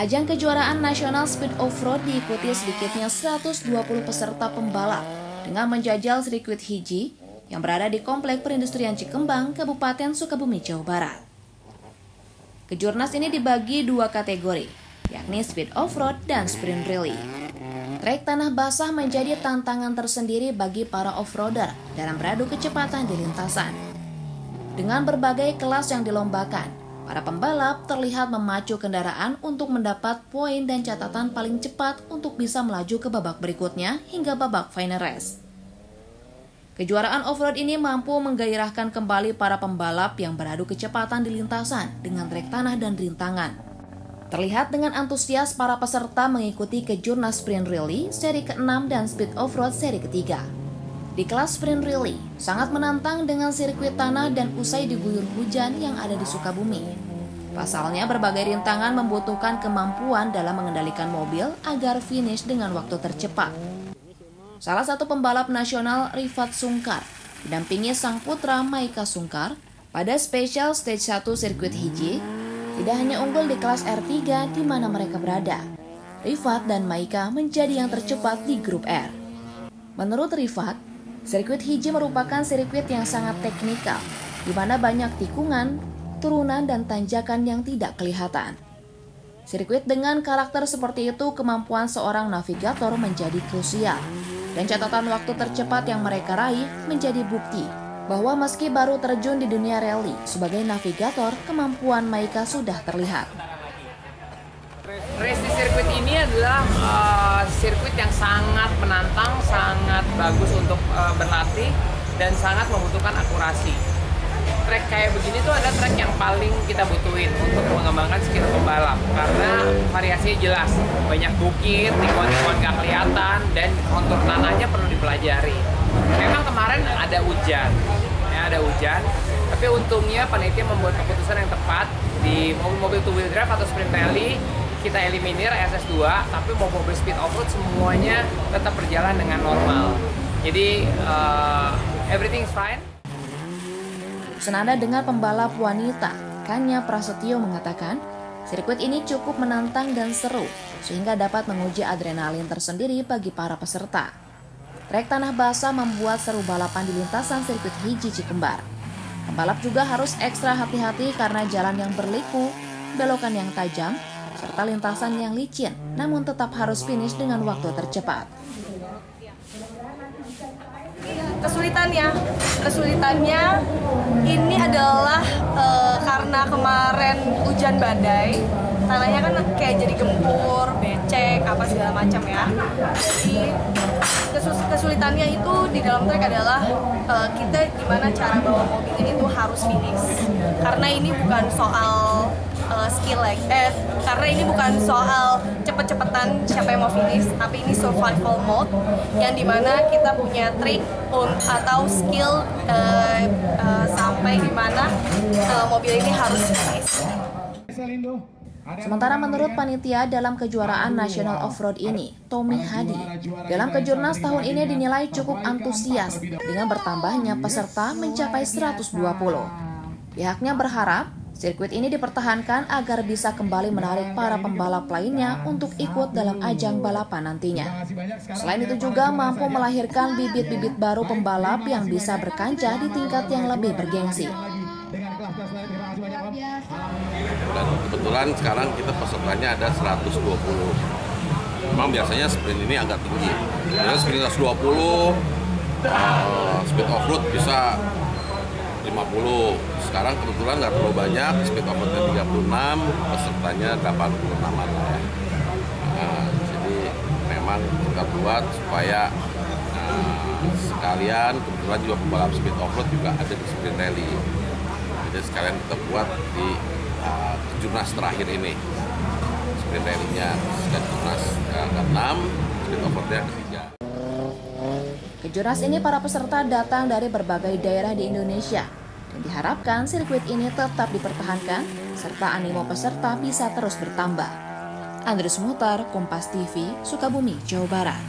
Ajang kejuaraan nasional speed off-road diikuti sedikitnya 120 peserta pembalap dengan menjajal sirkuit Hiji yang berada di Komplek Perindustrian Cikembang, Kabupaten Sukabumi, Jawa Barat. Kejurnas ini dibagi dua kategori, yakni speed off-road dan sprint rally. Trek tanah basah menjadi tantangan tersendiri bagi para off-roader dalam beradu kecepatan di lintasan. Dengan berbagai kelas yang dilombakan, para pembalap terlihat memacu kendaraan untuk mendapat poin dan catatan paling cepat untuk bisa melaju ke babak berikutnya hingga babak final race. Kejuaraan off-road ini mampu menggairahkan kembali para pembalap yang beradu kecepatan di lintasan dengan trek tanah dan rintangan. Terlihat dengan antusias para peserta mengikuti kejurnas sprint rally seri ke-6 dan speed off-road seri ke-3. Di kelas sprint rally, sangat menantang dengan sirkuit tanah dan usai diguyur hujan yang ada di Sukabumi. Pasalnya, berbagai rintangan membutuhkan kemampuan dalam mengendalikan mobil agar finish dengan waktu tercepat. Salah satu pembalap nasional, Rifat Sungkar, didampingi sang putra Maika Sungkar, pada Special Stage 1 sirkuit Hiji, tidak hanya unggul di kelas R3 di mana mereka berada. Rifat dan Maika menjadi yang tercepat di grup R. Menurut Rifat, sirkuit Hiji merupakan sirkuit yang sangat teknikal, di mana banyak tikungan, turunan, dan tanjakan yang tidak kelihatan. Sirkuit dengan karakter seperti itu, kemampuan seorang navigator menjadi krusial, dan catatan waktu tercepat yang mereka raih menjadi bukti bahwa meski baru terjun di dunia rally sebagai navigator, kemampuan Maika sudah terlihat. Race di sirkuit ini adalah sirkuit yang sangat menantang, sangat bagus untuk berlatih, dan sangat membutuhkan akurasi. Trek kayak begini tuh ada trek yang paling kita butuhin untuk mengembangkan skill pembalap, karena variasinya jelas, banyak bukit, tikungan-tikungan gak kelihatan, dan kontur tanahnya perlu dipelajari. Memang kemarin ada hujan, tapi untungnya panitia membuat keputusan yang tepat di mobil two wheel drive atau sprint rally. Kita eliminir SS2, tapi mau mobil speed off-road semuanya tetap berjalan dengan normal. Jadi everything's fine. Senada dengan pembalap wanita, Kanya Prasetyo mengatakan, sirkuit ini cukup menantang dan seru, sehingga dapat menguji adrenalin tersendiri bagi para peserta. Trek tanah basah membuat seru balapan di lintasan sirkuit Hiji Cikembar. Pembalap juga harus ekstra hati-hati karena jalan yang berliku, belokan yang tajam, serta lintasan yang licin, namun tetap harus finish dengan waktu tercepat. Kesulitannya ini adalah karena kemarin hujan badai, tanahnya kan kayak jadi gempur, becek, apa segala macam ya. Jadi kesulitannya itu di dalam trek adalah kita gimana cara bawa mobilnya itu harus finish. Karena ini bukan soal skill karena ini bukan soal cepet-cepetan siapa yang mau finish, tapi ini survival mode yang dimana kita punya trik atau skill sampai dimana mobil ini harus finish. Sementara menurut panitia dalam kejuaraan nasional off-road ini, Tommy Hadi, dalam kejurnas tahun ini dinilai cukup antusias dengan bertambahnya peserta mencapai 120. Pihaknya berharap sirkuit ini dipertahankan agar bisa kembali menarik para pembalap lainnya untuk ikut dalam ajang balapan nantinya. Selain itu juga mampu melahirkan bibit-bibit baru pembalap yang bisa berkancah di tingkat yang lebih bergengsi. Dan kebetulan sekarang kita pesertanya ada 120. Memang biasanya sprint ini agak tinggi. Biasanya sprint 120, speed off-road bisa 50. Sekarang kebetulan nggak terlalu banyak, speed off-roadnya 36, pesertanya 86-an lah ya. Jadi memang kita buat supaya sekalian, kebetulan juga pembalap speed off-road juga ada di sprint rally. Jadi sekalian kita buat di kejurnas terakhir ini, sprint rally-nya kejurnas ke-6, speed off-roadnya ke-3. Kejurnas ini para peserta datang dari berbagai daerah di Indonesia, dan diharapkan sirkuit ini tetap dipertahankan serta animo peserta bisa terus bertambah. Andreas Muhtar, Kompas TV, Sukabumi, Jawa Barat.